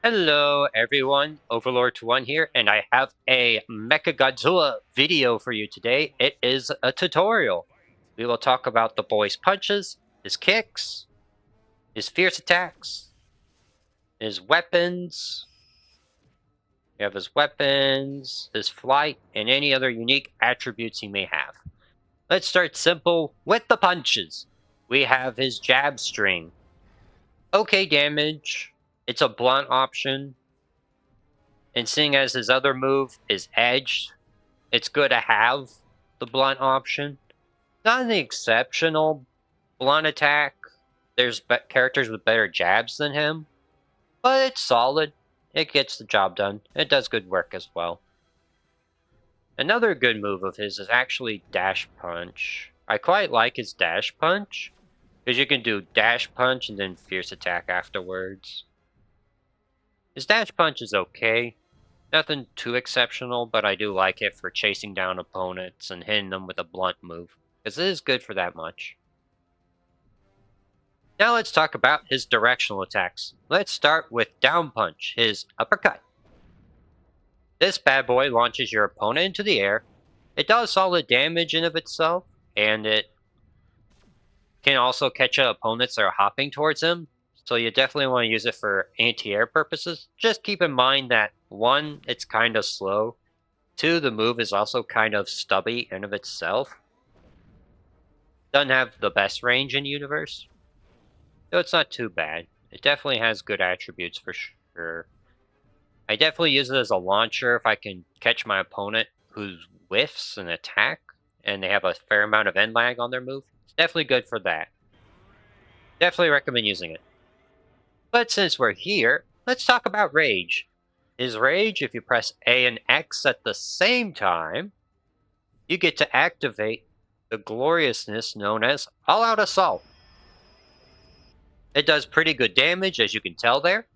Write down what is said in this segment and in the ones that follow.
Hello everyone, Overlord1 here, and I have a Mechagodzilla video for you today. It is a tutorial. We will talk about the boy's punches, his kicks, his fierce attacks, his weapons. We have his weapons, his flight, and any other unique attributes he may have. Let's start simple with the punches. We have his jab string. Okay damage. It's a blunt option. And seeing as his other move is edged, it's good to have the blunt option. Not an exceptional blunt attack. There's characters with better jabs than him, but it's solid. It gets the job done. It does good work as well. Another good move of his is actually Dash Punch. I quite like his Dash Punch, because you can do Dash Punch and then Fierce Attack afterwards. His Dash Punch is okay. Nothing too exceptional, but I do like it for chasing down opponents and hitting them with a blunt move, because it is good for that much. Now let's talk about his directional attacks. Let's start with Down Punch, his uppercut. This bad boy launches your opponent into the air. It does solid damage in of itself, and it can also catch opponents that are hopping towards him, so you definitely want to use it for anti-air purposes. Just keep in mind that 1, it's kind of slow. 2, the move is also kind of stubby in of itself. Doesn't have the best range in the universe, so it's not too bad. It definitely has good attributes for sure. I definitely use it as a launcher if I can catch my opponent who whiffs an attack and they have a fair amount of end lag on their move. It's definitely good for that. Definitely recommend using it. But since we're here, let's talk about Rage. His Rage, if you press A and X at the same time, you get to activate the gloriousness known as All-Out Assault. It does pretty good damage, as you can tell there.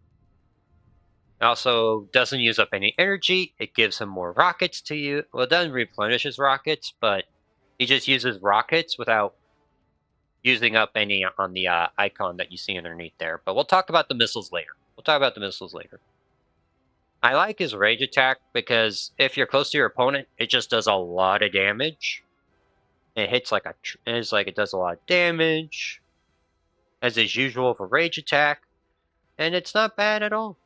It also doesn't use up any energy. It gives him more rockets to you. Well, it doesn't replenish his rockets, but he just uses rockets without using up any on the icon that you see underneath there. But we'll talk about the missiles later. I like his rage attack because if you're close to your opponent, it just does a lot of damage. It hits like it does a lot of damage, as is usual for rage attack, and it's not bad at all.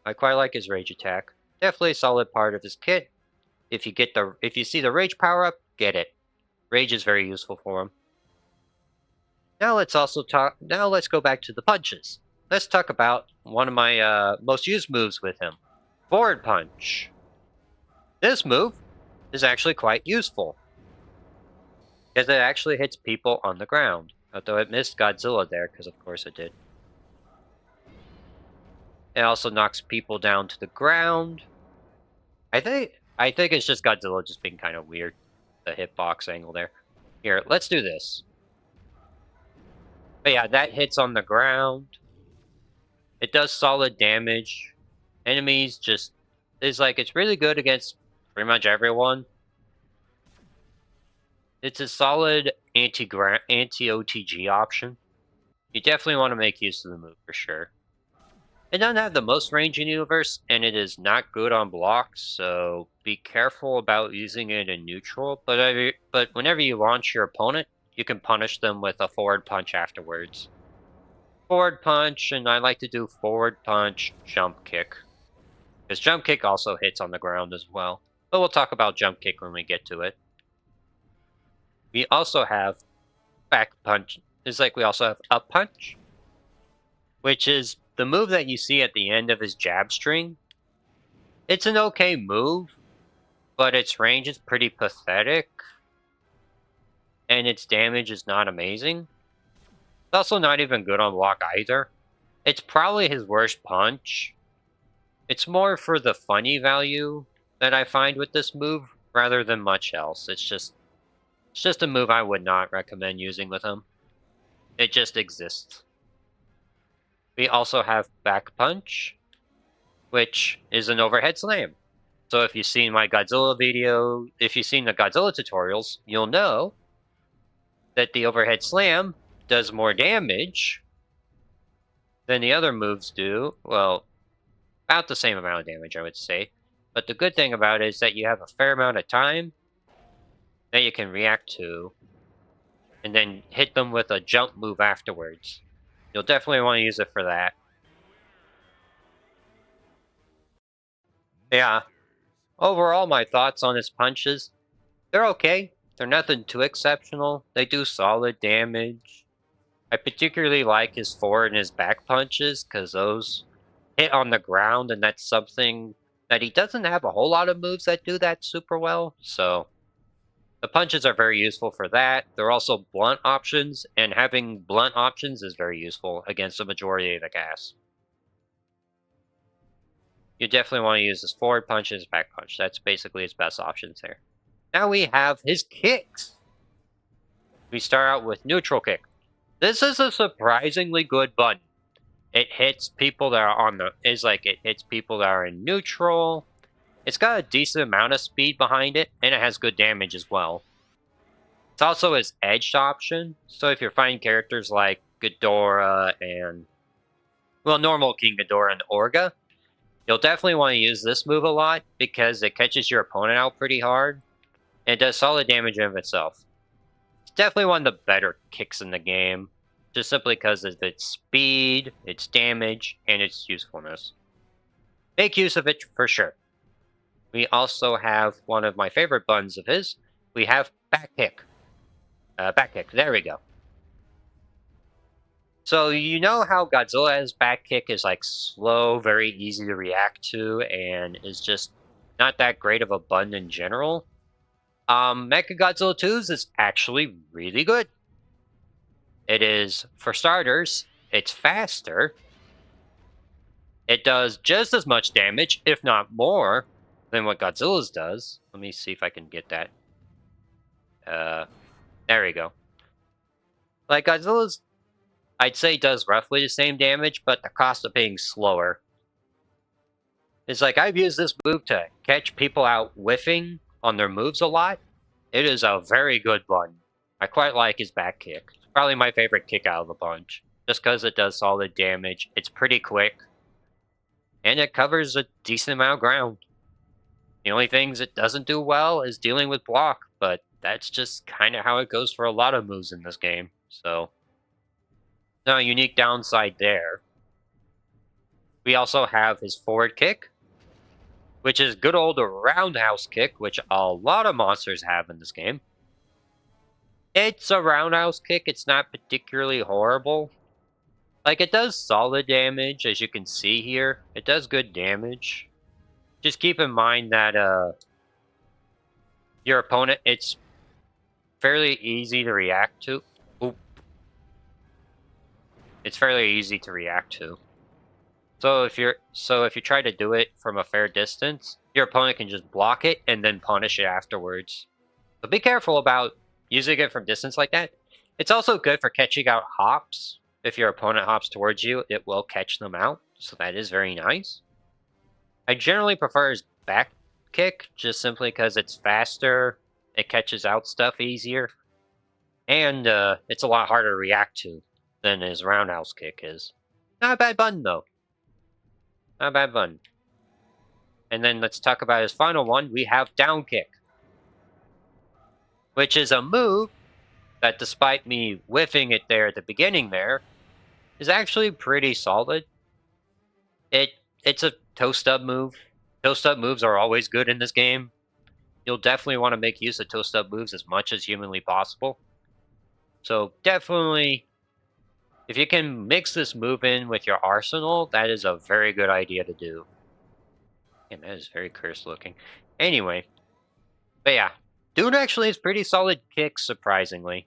I quite like his rage attack. Definitely a solid part of his kit. If you see the rage power up, get it. Rage is very useful for him. Now let's go back to the punches. Let's talk about one of my most used moves with him. Forward punch. This move is actually quite useful, because it actually hits people on the ground. Although it missed Godzilla there, because of course it did. It also knocks people down to the ground. I think it's just Godzilla just being kind of weird. The hitbox angle there. Here, let's do this. But yeah, that hits on the ground. It does solid damage. Enemies just... it's really good against pretty much everyone. It's a solid anti-OTG option. You definitely want to make use of the move for sure. It doesn't have the most range in the universe, and it is not good on blocks, so be careful about using it in neutral. But whenever you launch your opponent, you can punish them with a forward punch afterwards. Forward punch, and I like to do forward punch, jump kick. Because jump kick also hits on the ground as well. But we'll talk about jump kick when we get to it. We also have back punch. We also have up punch, which is the move that you see at the end of his jab string. It's an okay move, but its range is pretty pathetic, and its damage is not amazing. It's also not even good on block either. It's probably his worst punch. It's more for the funny value that I find with this move, rather than much else. It's just a move I would not recommend using with him. It just exists. We also have back punch, which is an overhead slam. So if you've seen my Godzilla video, if you've seen the Godzilla tutorials, you'll know that the overhead slam does more damage than the other moves do. Well, about the same amount of damage, I would say. But the good thing about it is that you have a fair amount of time that you can react to, and then hit them with a jump move afterwards. You'll definitely want to use it for that. Yeah. Overall, my thoughts on his punches, they're okay. They're nothing too exceptional. They do solid damage. I particularly like his forward and his back punches because those hit on the ground, and that's something that he doesn't have a whole lot of moves that do that super well. So the punches are very useful for that. They're also blunt options, and having blunt options is very useful against the majority of the cast. You definitely want to use his forward punch and his back punch. That's basically his best options there. Now we have his kicks. We start out with neutral kick. This is a surprisingly good button. It hits people that are on the it hits people that are in neutral. It's got a decent amount of speed behind it, and it has good damage as well. It's also his edged option, so if you're fighting characters like Ghidorah and, well, normal King Ghidorah and Orga, you'll definitely want to use this move a lot because it catches your opponent out pretty hard, and it does solid damage in of itself. It's definitely one of the better kicks in the game, just simply because of its speed, its damage, and its usefulness. Make use of it for sure. We also have one of my favorite buttons of his. We have back kick. Back kick, there we go. So you know how Godzilla's back kick is like slow, very easy to react to, and is just not that great of a button in general? Mechagodzilla 2's is actually really good. It is, for starters, it's faster. It does just as much damage, if not more, than what Godzilla's does. Let me see if I can get that. There we go. Like, Godzilla's, I'd say, does roughly the same damage, but the cost of being slower. It's like, I've used this move to catch people out whiffing on their moves a lot. It is a very good button. I quite like his back kick. It's probably my favorite kick out of the bunch. Just because it does solid damage. It's pretty quick. And it covers a decent amount of ground. The only things it doesn't do well is dealing with block, but that's just kind of how it goes for a lot of moves in this game. So, no unique downside there. We also have his forward kick, which is good old roundhouse kick, which a lot of monsters have in this game. It's a roundhouse kick. It's not particularly horrible. Like, it does solid damage, as you can see here. It does good damage. Just keep in mind that your opponent, it's fairly easy to react to. Oop. It's fairly easy to react to. So if you try to do it from a fair distance, your opponent can just block it and then punish it afterwards. So be careful about using it from distance like that. It's also good for catching out hops. If your opponent hops towards you, it will catch them out. So that is very nice. I generally prefer his back kick, just simply because it's faster, it catches out stuff easier, and it's a lot harder to react to than his roundhouse kick is. Not a bad button, though. Not a bad button. And then let's talk about his final one. We have down kick, which is a move that, despite me whiffing it there at the beginning there, is actually pretty solid. It's a toe stub move. Toe stub moves are always good in this game. You'll definitely want to make use of toe stub moves as much as humanly possible. So definitely, if you can mix this move in with your arsenal, that is a very good idea to do. And that is very cursed looking. Anyway, but yeah, dude actually has pretty solid kicks, surprisingly.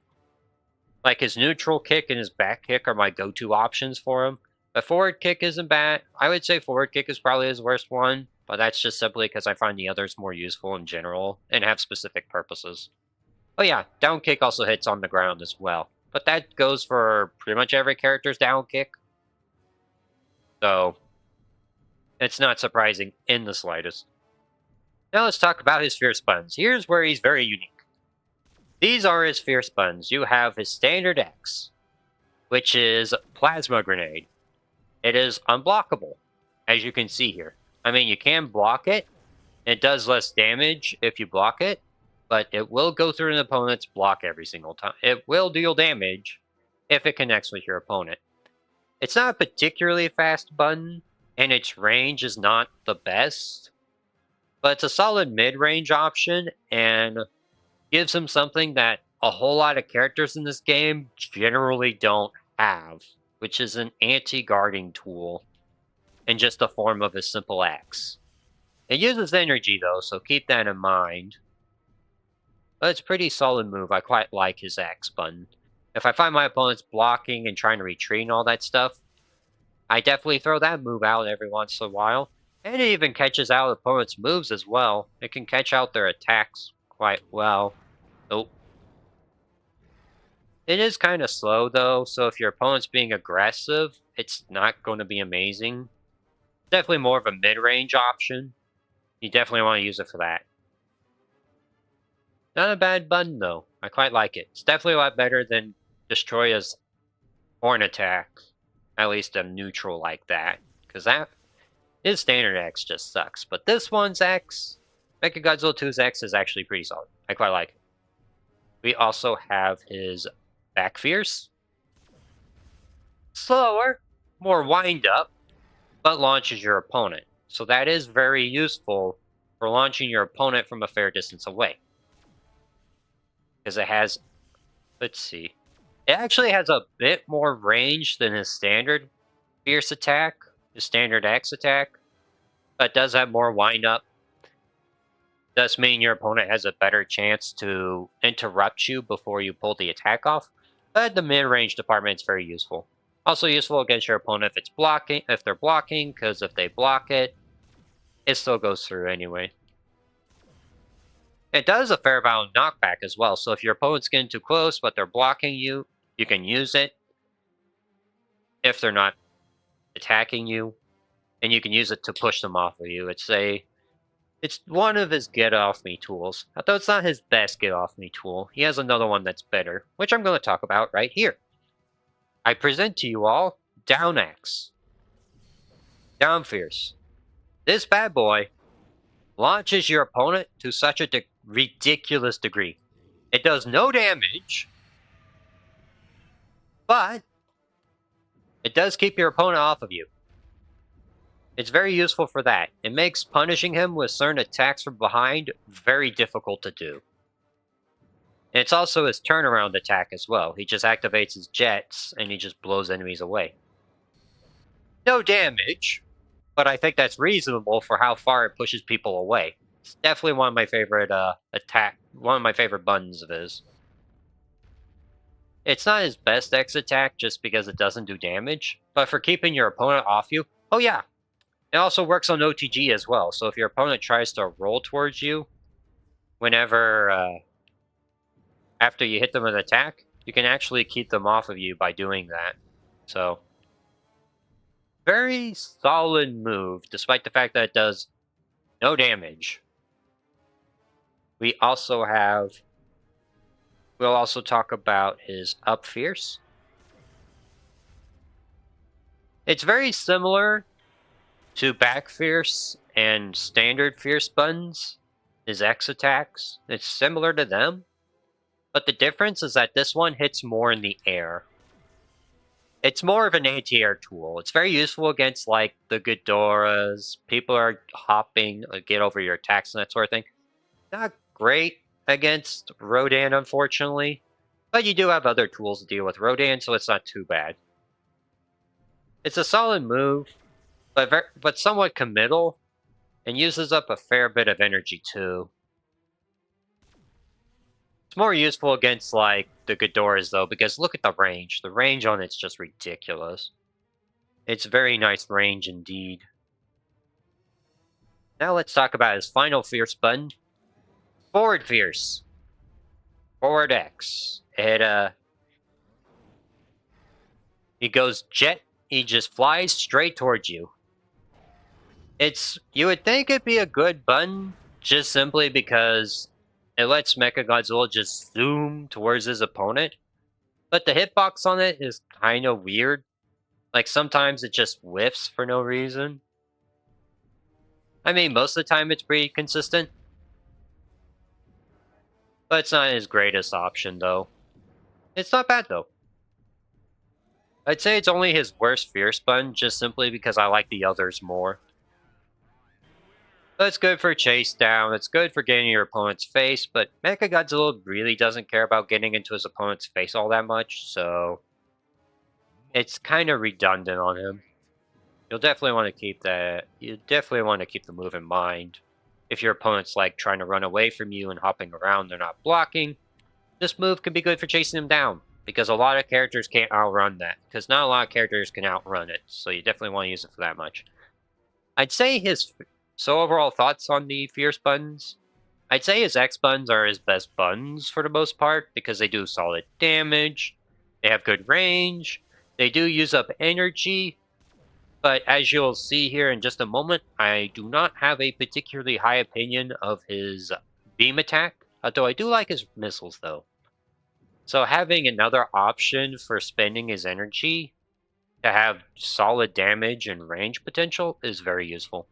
Like, his neutral kick and his back kick are my go-to options for him. The forward kick isn't bad. I would say forward kick is probably his worst one, but that's just simply because I find the others more useful in general and have specific purposes. Oh yeah, down kick also hits on the ground as well, but that goes for pretty much every character's down kick. So, it's not surprising in the slightest. Now let's talk about his fierce buttons. Here's where he's very unique. These are his fierce buttons. You have his standard X, which is Plasma Grenade. It is unblockable. as you can see here. I mean, you can block it. It does less damage if you block it, but it will go through an opponent's block every single time. It will deal damage if it connects with your opponent. It's not a particularly fast button, and its range is not the best, but it's a solid mid-range option and gives him something that a whole lot of characters in this game generally don't have, which is an anti-guarding tool in just the form of a simple axe. It uses energy though, so keep that in mind. But it's a pretty solid move. I quite like his axe button. If I find my opponent's blocking and trying to retreat and all that stuff, I definitely throw that move out every once in a while. And it even catches out opponents' moves as well. It can catch out their attacks quite well. Oh, it is kind of slow though, so if your opponent's being aggressive, it's not going to be amazing. Definitely more of a mid-range option. You definitely want to use it for that. Not a bad button though. I quite like it. It's definitely a lot better than Destroya's Horn Attack. At least a neutral like that. Because that his standard X just sucks. But this one's X, Mechagodzilla 2's X is actually pretty solid. I quite like it. We also have his Back Fierce. Slower, more wind up, but launches your opponent. So that is very useful for launching your opponent from a fair distance away. Because it has, let's see, it actually has a bit more range than his standard Fierce attack, his standard X attack, but does have more wind up. Does mean your opponent has a better chance to interrupt you before you pull the attack off. But the mid-range department is very useful. Also useful against your opponent if it's blocking, if they're blocking, because if they block it, it still goes through anyway. It does a fair amount of knockback as well, so if your opponent's getting too close but they're blocking you, you can use it if they're not attacking you, and you can use it to push them off of you. It's one of his get off me tools. Although it's not his best get off me tool, he has another one that's better, which I'm going to talk about right here. I present to you all Down Axe. Down Fierce. This bad boy launches your opponent to such a ridiculous degree. It does no damage, but it does keep your opponent off of you. It's very useful for that. It makes punishing him with certain attacks from behind very difficult to do. And it's also his turnaround attack as well. He just activates his jets and he just blows enemies away. No damage, but I think that's reasonable for how far it pushes people away. It's definitely one of my favorite one of my favorite buttons of his. It's not his best X attack just because it doesn't do damage, but for keeping your opponent off you, oh yeah, it also works on OTG as well. So if your opponent tries to roll towards you, whenever after you hit them with an attack, you can actually keep them off of you by doing that. So very solid move, despite the fact that it does no damage. We'll also talk about his Up Fierce. It's very similar to Back Fierce and Standard Fierce buttons, his X attacks. It's similar to them, but the difference is that this one hits more in the air. It's more of an anti-air tool. It's very useful against, like, the Ghidorahs. People are hopping, get over your attacks and that sort of thing. Not great against Rodan, unfortunately. But you do have other tools to deal with Rodan, so it's not too bad. It's a solid move, but somewhat committal, and uses up a fair bit of energy, too. It's more useful against, like, the Ghidorahs, though, because look at the range. The range on it's just ridiculous. It's very nice range indeed. Now let's talk about his final Fierce button. Forward Fierce. Forward X. He goes jet, he just flies straight towards you. You would think it'd be a good button, just simply because it lets Mechagodzilla just zoom towards his opponent. But the hitbox on it is kind of weird. Like, sometimes it just whiffs for no reason. I mean, most of the time it's pretty consistent. But it's not his greatest option, though. It's not bad, though. I'd say it's only his worst Fierce Button, just simply because I like the others more. But it's good for chase down, it's good for getting your opponent's face, but Mechagodzilla really doesn't care about getting into his opponent's face all that much, so it's kind of redundant on him. You'll definitely want to keep that. You definitely want to keep the move in mind. If your opponent's like trying to run away from you and hopping around, they're not blocking, this move could be good for chasing them down, because a lot of characters can't outrun that, because not a lot of characters can outrun it, so you definitely want to use it for that much. I'd say his... So overall thoughts on the Fierce buttons? I'd say his X buttons are his best buttons for the most part, because they do solid damage, they have good range, they do use up energy, but as you'll see here in just a moment, I do not have a particularly high opinion of his beam attack, although I do like his missiles though. So having another option for spending his energy to have solid damage and range potential is very useful.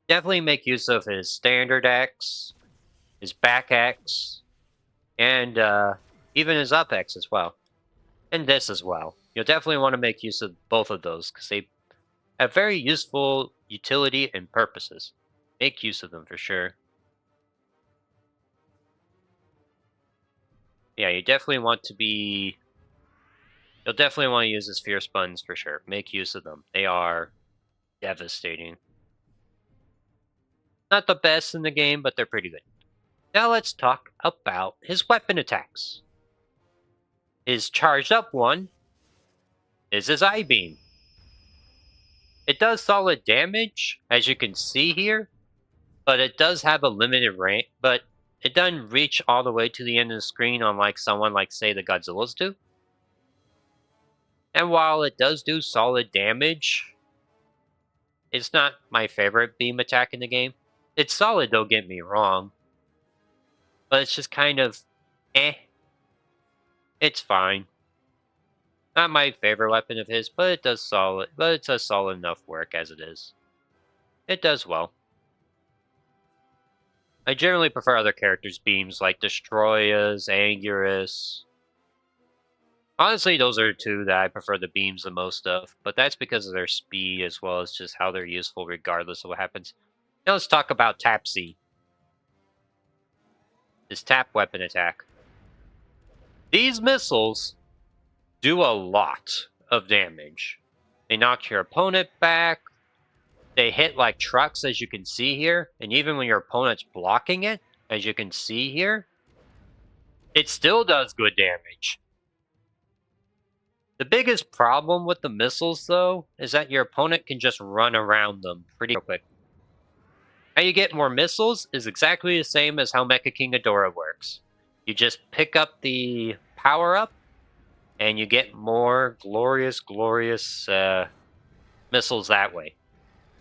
Definitely make use of his standard X, his back X, and even his up X as well. And this as well. You'll definitely want to make use of both of those because they have very useful utility and purposes. Make use of them for sure. Yeah, you definitely want to be... You'll definitely want to use his Fierce Buttons for sure. Make use of them. They are devastating. Not the best in the game, but they're pretty good. Now let's talk about his weapon attacks. His charged up one is his I-Beam. It does solid damage, as you can see here, but it does have a limited range, but it doesn't reach all the way to the end of the screen unlike someone like, say, the Godzillas do. And while it does do solid damage, it's not my favorite beam attack in the game. It's solid, don't get me wrong, but it's just kind of eh. It's fine. Not my favorite weapon of his, but it does solid enough work as it is. It does well. I generally prefer other characters' beams like Destroyers, Anguirus. Honestly, those are two that I prefer the beams the most of, but that's because of their speed as well as just how they're useful regardless of what happens. Now let's talk about Tap C. This tap weapon attack. These missiles do a lot of damage. They knock your opponent back. They hit like trucks, as you can see here. And even when your opponent's blocking it, as you can see here, it still does good damage. The biggest problem with the missiles, though, is that your opponent can just run around them pretty quick. How you get more missiles is exactly the same as how Mecha King Ghidorah works. You just pick up the power-up, and you get more glorious missiles that way.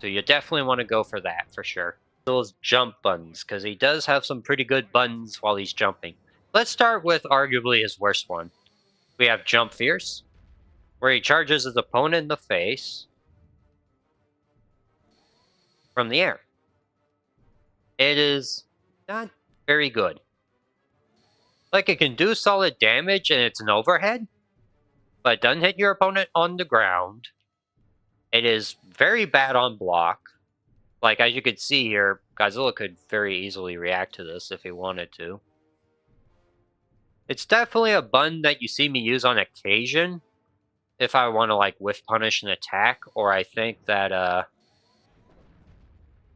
So you definitely want to go for that, for sure. Those jump buttons, because he does have some pretty good buttons while he's jumping. Let's start with arguably his worst one. We have Jump Fierce, where he charges his opponent in the face from the air. It is not very good. Like, it can do solid damage and it's an overhead, but it doesn't hit your opponent on the ground. It is very bad on block. Like, as you can see here, Godzilla could very easily react to this if he wanted to. It's definitely a button that you see me use on occasion if I want to, like, whiff punish an attack, or I think that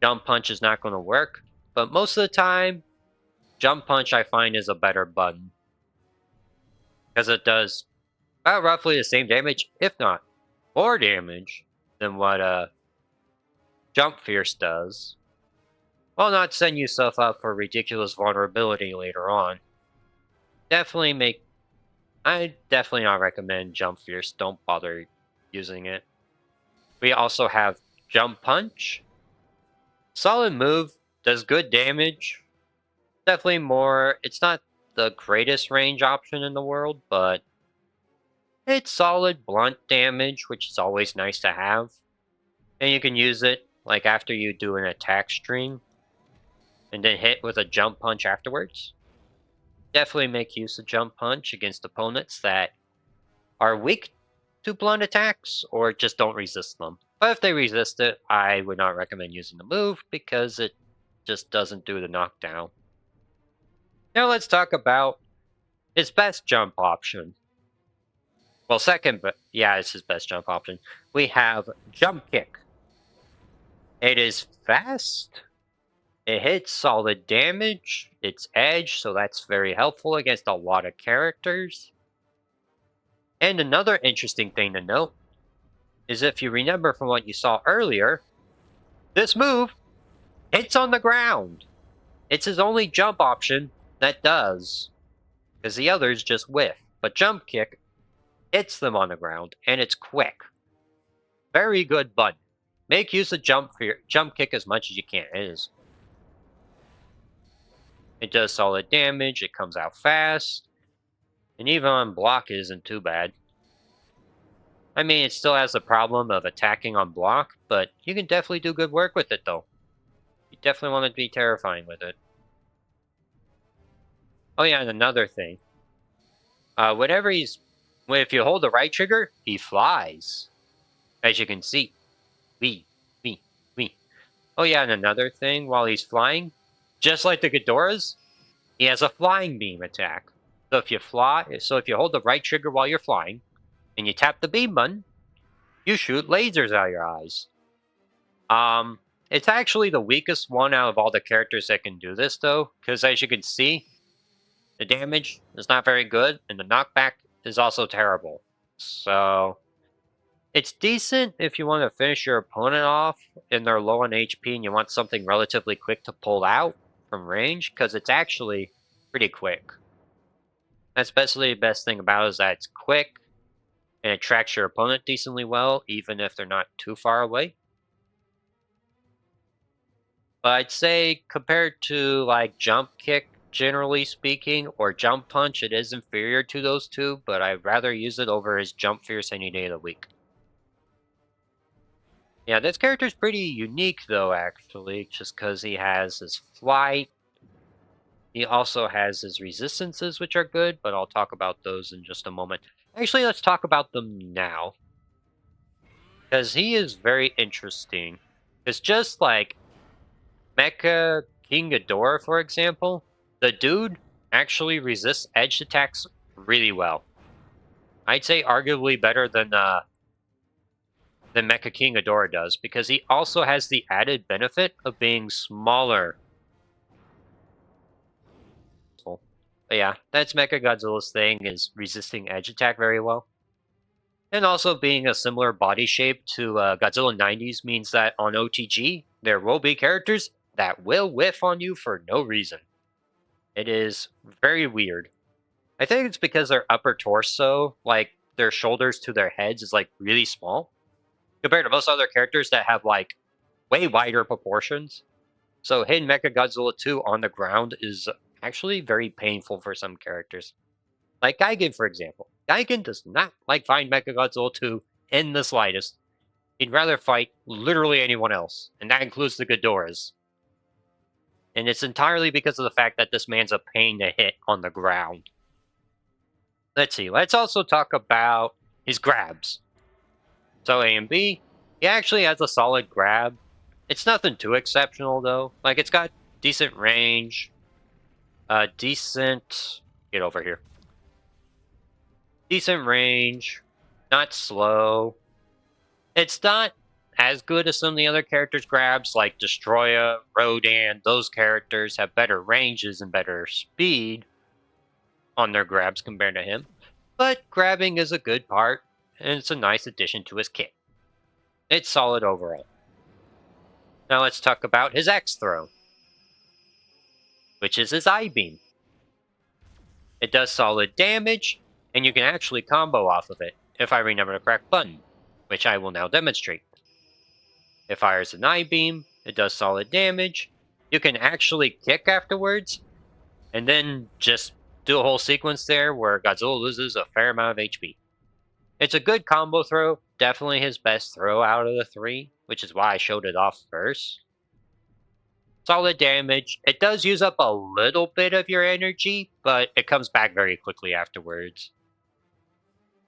Jump Punch is not going to work. But most of the time, Jump Punch I find is a better button, because it does about roughly the same damage, if not more damage, than what Jump Fierce does, while not setting yourself up for ridiculous vulnerability later on. I definitely not recommend Jump Fierce. Don't bother using it. We also have Jump Punch. Solid move, does good damage. Definitely more, it's not the greatest range option in the world, but it's solid blunt damage, which is always nice to have. And you can use it like after you do an attack string, and then hit with a jump punch afterwards. Definitely make use of jump punch against opponents that are weak to blunt attacks or just don't resist them. But if they resist it, I would not recommend using the move because it just doesn't do the knockdown. Now let's talk about his best jump option. Well, second, but yeah, it's his best jump option. We have jump kick. It is fast. It hits solid damage. It's edge, so that's very helpful against a lot of characters. And another interesting thing to note is if you remember from what you saw earlier, this move hits on the ground. It's his only jump option that does, because the others just whiff. But jump kick hits them on the ground, and it's quick. Very good button. Make use of jump kick as much as you can. It does solid damage. It comes out fast, and even on block, it isn't too bad. I mean, it still has the problem of attacking on block, but you can definitely do good work with it, though. You definitely want to be terrifying with it. Oh yeah, and another thing. If you hold the right trigger, he flies. As you can see. Wee, wee, wee. Oh yeah, and another thing, while he's flying, just like the Ghidorahs, he has a flying beam attack. So if you hold the right trigger while you're flying, and you tap the beam button, you shoot lasers out of your eyes. It's actually the weakest one out of all the characters that can do this, though, because as you can see, the damage is not very good, and the knockback is also terrible. So, it's decent if you want to finish your opponent off and they're low on HP and you want something relatively quick to pull out from range, because it's actually pretty quick. That's basically the best thing about it, is that it's quick, and it tracks your opponent decently well, even if they're not too far away. But I'd say compared to like jump kick, generally speaking, or jump punch, it is inferior to those two, but I'd rather use it over his jump fierce any day of the week. Yeah, this character's pretty unique though, actually, just because he has his flight. He also has his resistances, which are good, but I'll talk about those in just a moment. Actually, let's talk about them now, because he is very interesting. It's just like Mecha King Ghidorah, for example, the dude actually resists edge attacks really well. I'd say arguably better than Mecha King Ghidorah does, because he also has the added benefit of being smaller. But yeah, that's Mechagodzilla's thing, is resisting edge attack very well. And also being a similar body shape to Godzilla 90s means that on OTG, there will be characters that will whiff on you for no reason. It is very weird. I think it's because their upper torso, like their shoulders to their heads, is like really small compared to most other characters that have like way wider proportions. So hitting Mechagodzilla 2 on the ground is actually very painful for some characters. Like Gigan, for example. Gigan does not like fighting Mechagodzilla 2 in the slightest. He'd rather fight literally anyone else, and that includes the Ghidorahs. And it's entirely because of the fact that this man's a pain to hit on the ground. Let's see, let's also talk about his grabs. So A and B, he actually has a solid grab. It's nothing too exceptional though. Like, it's got decent range, get over here. Decent range, not slow. It's not as good as some of the other characters' grabs, like Destroya, Rodan. Those characters have better ranges and better speed on their grabs compared to him. But grabbing is a good part, and it's a nice addition to his kit. It's solid overall. Now let's talk about his X throw, which is his I-beam. It does solid damage, and you can actually combo off of it, if I remember the correct button, which I will now demonstrate. It fires an I-beam, it does solid damage, you can actually kick afterwards, and then just do a whole sequence there where Godzilla loses a fair amount of HP. It's a good combo throw, definitely his best throw out of the three, which is why I showed it off first. Solid damage. It does use up a little bit of your energy, but it comes back very quickly afterwards.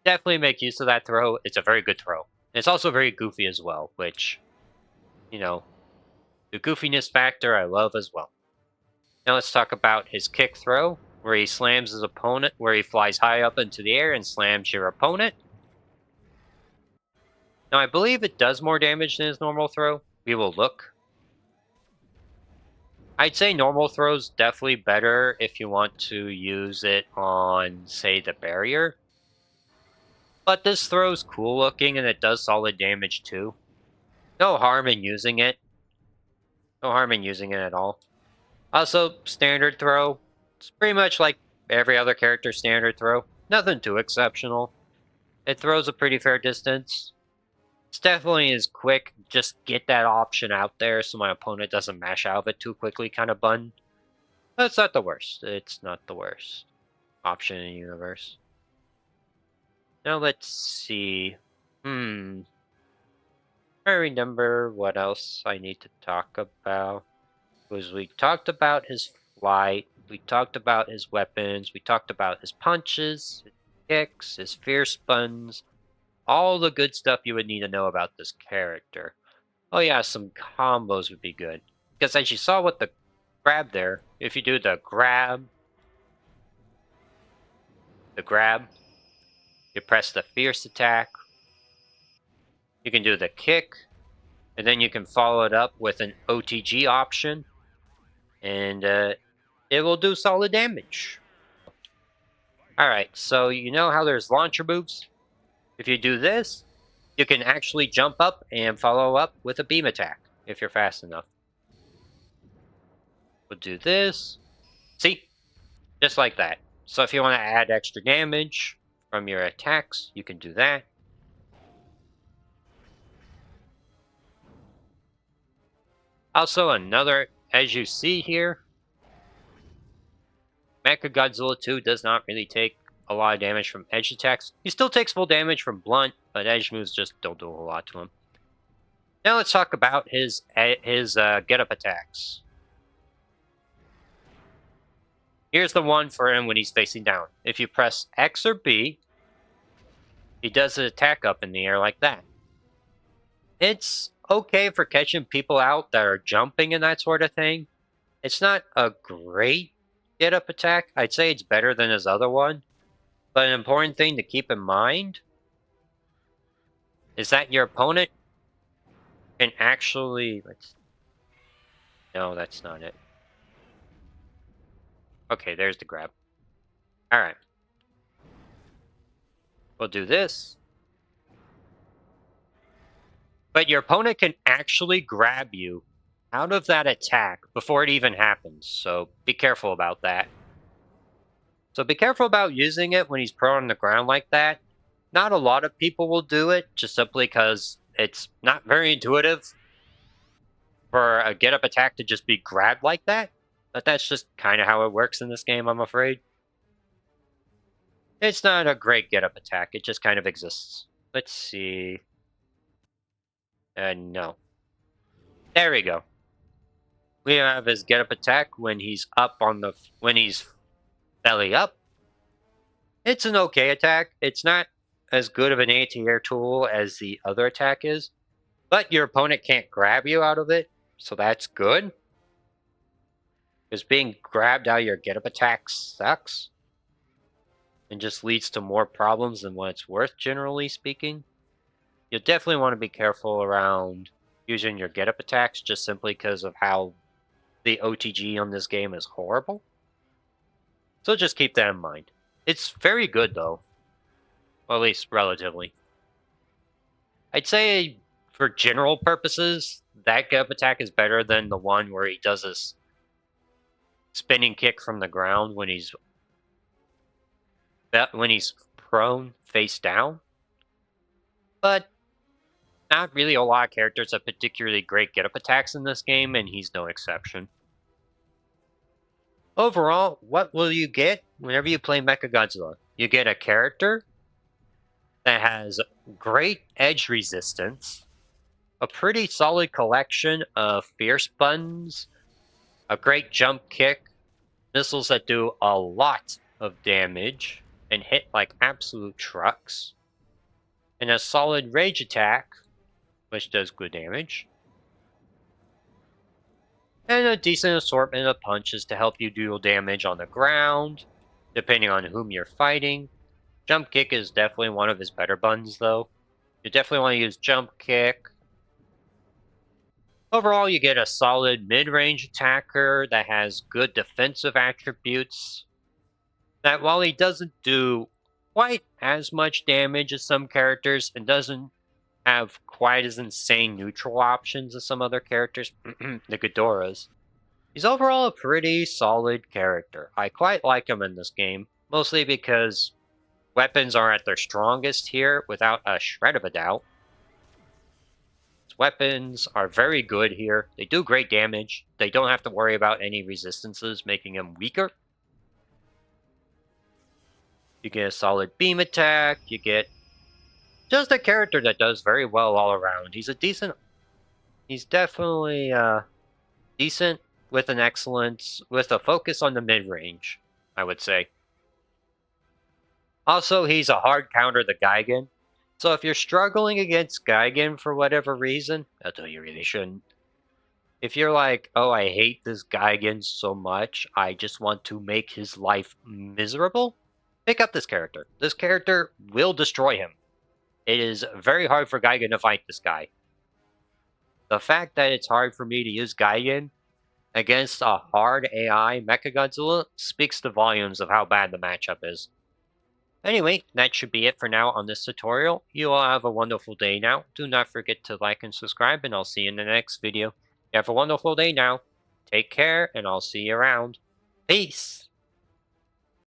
Definitely make use of that throw. It's a very good throw. It's also very goofy as well, which, you know, the goofiness factor I love as well. Now let's talk about his kick throw, where he slams his opponent, where he flies high up into the air and slams your opponent. Now I believe it does more damage than his normal throw. We will look. I'd say normal throw's definitely better if you want to use it on, say, the barrier. But this throw's cool looking and it does solid damage too. No harm in using it. No harm in using it at all. Also, standard throw. It's pretty much like every other character's standard throw. Nothing too exceptional. It throws a pretty fair distance. It's definitely is quick. Just get that option out there so my opponent doesn't mash out of it too quickly kind of button. But it's not the worst. It's not the worst option in the universe. Now let's see. I remember what else I need to talk about. Was we talked about his flight, we talked about his weapons, we talked about his punches, his kicks, his fear spuns, all the good stuff you would need to know about this character. Oh yeah, some combos would be good. Because as you saw with the grab there, if you do the grab, you press the fierce attack, you can do the kick, and then you can follow it up with an OTG option, and it will do solid damage. Alright, so you know how there's launcher moves? If you do this, you can actually jump up and follow up with a beam attack, if you're fast enough. We'll do this. See? Just like that. So if you want to add extra damage from your attacks, you can do that. Also, as you see here, Mechagodzilla 2 does not really take a lot of damage from edge attacks. He still takes full damage from blunt, but edge moves just don't do a whole lot to him. Now let's talk about his get-up attacks. Here's the one for him when he's facing down. If you press X or B, he does an attack up in the air like that. It's okay for catching people out that are jumping and that sort of thing. It's not a great get-up attack. I'd say it's better than his other one. But an important thing to keep in mind is that your opponent can actually... No, that's not it. Okay, there's the grab. Alright. We'll do this. But your opponent can actually grab you out of that attack before it even happens, so be careful about that. So be careful about using it when he's prone on the ground like that. Not a lot of people will do it, just simply because it's not very intuitive for a get-up attack to just be grabbed like that. But that's just kind of how it works in this game, I'm afraid. It's not a great get-up attack, it just kind of exists. Let's see... no. There we go. We have his get-up attack when he's when he's belly up. It's an okay attack. It's not as good of an anti-air tool as the other attack is, but your opponent can't grab you out of it, so that's good. Because being grabbed out of your get-up attack sucks, and just leads to more problems than what it's worth, generally speaking. You'll definitely want to be careful around using your get-up attacks, just simply because of how the OTG on this game is horrible. So just keep that in mind. It's very good, though. Well, at least relatively. I'd say, for general purposes, that get-up attack is better than the one where he does this spinning kick from the ground when he's prone, face down. But not really a lot of characters have particularly great get-up attacks in this game, and he's no exception. Overall, what will you get whenever you play Mechagodzilla? You get a character that has great edge resistance, a pretty solid collection of fierce buttons, a great jump kick, missiles that do a lot of damage and hit like absolute trucks, and a solid rage attack, which does good damage, and a decent assortment of punches to help you deal damage on the ground, depending on whom you're fighting. Jump kick is definitely one of his better buttons, though. You definitely want to use jump kick. Overall, you get a solid mid-range attacker that has good defensive attributes. That while he doesn't do quite as much damage as some characters and doesn't have quite as insane neutral options as some other characters, the Ghidorahs, he's overall a pretty solid character. I quite like him in this game, mostly because weapons are at their strongest here without a shred of a doubt. His weapons are very good here. They do great damage. They don't have to worry about any resistances making him weaker. You get a solid beam attack. You get just a character that does very well all around. He's definitely decent with an excellence, with a focus on the mid-range, I would say. Also, he's a hard counter to Gigan. So if you're struggling against Gigan for whatever reason, although you really shouldn't, if you're like, oh, I hate this Gigan so much, I just want to make his life miserable, pick up this character. This character will destroy him. It is very hard for Gigan to fight this guy. The fact that it's hard for me to use Gigan against a hard AI Mechagodzilla speaks to volumes of how bad the matchup is. Anyway, that should be it for now on this tutorial. You all have a wonderful day now. Do not forget to like and subscribe, and I'll see you in the next video. You have a wonderful day now. Take care, and I'll see you around. Peace!